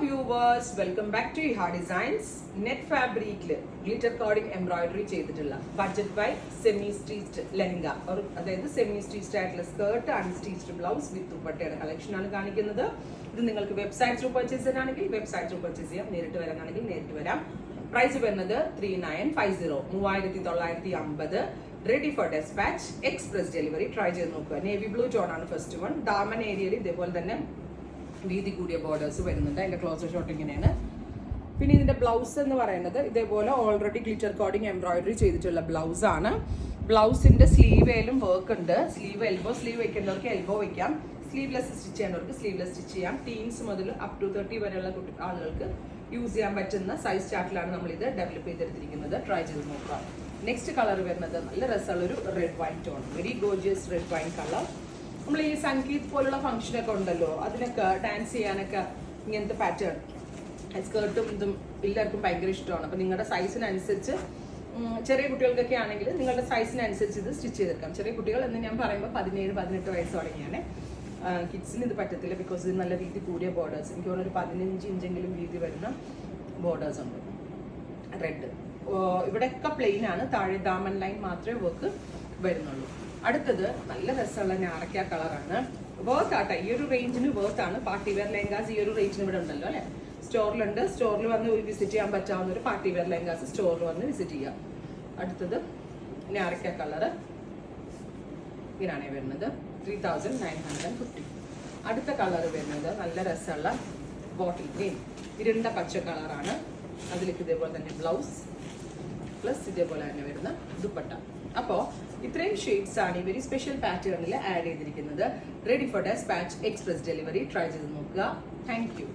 viewers, welcome back to Iha Designs. Net fabric glitter cording embroidery ചെയ്തിട്ടുള്ള budget by semi stitched lehenga or അതായത് semi stitched ആയിട്ടുള്ള skirt unstitched blouse with ദുപ്പട്ടയുടെ collection ആണ് കാണിക്കുന്നത്. ഇത് നിങ്ങൾക്ക് വെബ്സൈറ്റ് ത്രൂ പർച്ചേസ് ചെയ്യാനാണെങ്കിൽ വെബ്സൈറ്റ് ത്രൂ പർച്ചേസ് ചെയ്യാം, നേരിട്ട് വരാനാണെങ്കിൽ നേരിട്ട് വരാം. പ്രൈസ് വരുന്നത് 3950 ready for despatch express delivery. Try ചെയ്ത് നോക്കുക. നേവി ബ്ലൂ ടോൺ ആണ് ഫസ്റ്റ് വൺ. ദാമൻ ഏരിയയിൽ ഇതേപോലെ തന്നെ വീതി കൂടിയ ബോർഡേഴ്സ് വരുന്നുണ്ട്. അതിന്റെ ക്ലോസർ ഷോട്ട് ഇങ്ങനെയാണ്. പിന്നെ ഇതിന്റെ ബ്ലൗസ് എന്ന് പറയുന്നത് ഇതേപോലെ ഓൾറെഡി ഗ്ലിറ്റർ കോഡിങ് എംബ്രോയിഡറി ചെയ്തിട്ടുള്ള ബ്ലൗസ് ആണ്. ബ്ലൗസിന്റെ സ്ലീവേലും വർക്ക് ഉണ്ട്. സ്ലീവ് എൽബോ സ്ലീവ് വെക്കുന്നവർക്ക് എൽബോ വെക്കാം, സ്ലീവ്ലെസ് സ്റ്റിച്ച് ചെയ്യേണ്ടവർക്ക് സ്ലീവ്ലെസ് സ്റ്റിച്ച് ചെയ്യാം. ടീൻസ് മുതൽ അപ് ടു 30 വരെയുള്ള ആളുകൾക്ക് യൂസ് ചെയ്യാൻ പറ്റുന്ന സൈസ് ചാർട്ടിലാണ് നമ്മൾ ഇത് ഡെവലപ്പ് ചെയ്തെടുത്തിരിക്കുന്നത്. ട്രൈ ചെയ്ത് നോക്കാം. നെക്സ്റ്റ് കളർ വരുന്നത് നല്ല രസമുള്ള ഒരു red wine tone, very gorgeous red wine colour. നമ്മൾ ഈ സംഗീത് പോലുള്ള ഫംഗ്ഷനൊക്കെ ഉണ്ടല്ലോ, അതിനൊക്കെ ഡാൻസ് ചെയ്യാനൊക്കെ ഇങ്ങനത്തെ പാറ്റേൺ സ്കേർട്ടും ഇതും എല്ലാവർക്കും ഭയങ്കര ഇഷ്ടമാണ്. അപ്പം നിങ്ങളുടെ സൈസിനനുസരിച്ച് ചെറിയ കുട്ടികൾക്കൊക്കെ ആണെങ്കിൽ നിങ്ങളുടെ സൈസിനനുസരിച്ച് ഇത് സ്റ്റിച്ച് ചെയ്തെടുക്കാം. ചെറിയ കുട്ടികൾ എന്ന് ഞാൻ പറയുമ്പോൾ 17-18 വയസ്സ് തുടങ്ങിയാണ്. കിഡ്സിന് ഇത് പറ്റത്തില്ല, ബിക്കോസ് ഇത് നല്ല വീതി കൂടിയ ബോർഡേഴ്സ്, എനിക്ക് തോന്നുന്നു ഒരു 15 ഇഞ്ചെങ്കിലും വീതി വരുന്ന ബോർഡേഴ്സ് ഉണ്ട്. റെഡ് ഇവിടെയൊക്കെ പ്ലെയിൻ ആണ്, താഴെ ദാമൻ ലൈൻ മാത്രമേ വർക്ക് വരുന്നുള്ളൂ. അടുത്തത് നല്ല രസമുള്ള ഞാറക്ക കളറാണ്. വർത്ത് ആട്ടെ, ഈ ഒരു റേഞ്ചിന് വർത്ത് ആണ്. പാർട്ടി വെയർ ലെഹങ്കാസ് ഈ ഒരു റേഞ്ചിന് ഇവിടെ ഉണ്ടല്ലോ അല്ലെ, സ്റ്റോറിലുണ്ട്. സ്റ്റോറിൽ വന്ന് വിസിറ്റ് ചെയ്യാൻ പറ്റാവുന്ന ഒരു പാർട്ടി വെയർ ലെഹങ്കാസ് സ്റ്റോറിൽ വന്ന് വിസിറ്റ് ചെയ്യാം. അടുത്തത് ഞാറക്ക കളറ് ഇങ്ങനെയാണ് വരുന്നത്, 3950. അടുത്ത കളർ വരുന്നത് നല്ല രസമുള്ള ബോട്ടിൽ ഗ്രീൻ, ഇരുണ്ട പച്ച കളറാണ്. അതിലേക്ക് ഇതേപോലെ തന്നെ ബ്ലൗസ് പ്ലസ് ഇതേപോലെ തന്നെ വരുന്ന ദുപ്പട്ട. അപ്പോൾ ഇത്രയും ഷെയ്ഡ്സ് ആണ് ഈ വെരി സ്പെഷ്യൽ പാറ്റേണിൽ ആഡ് ചെയ്തിരിക്കുന്നത്. Ready for despatch express delivery. Try ചെയ്ത് നോക്കുക. Thank U.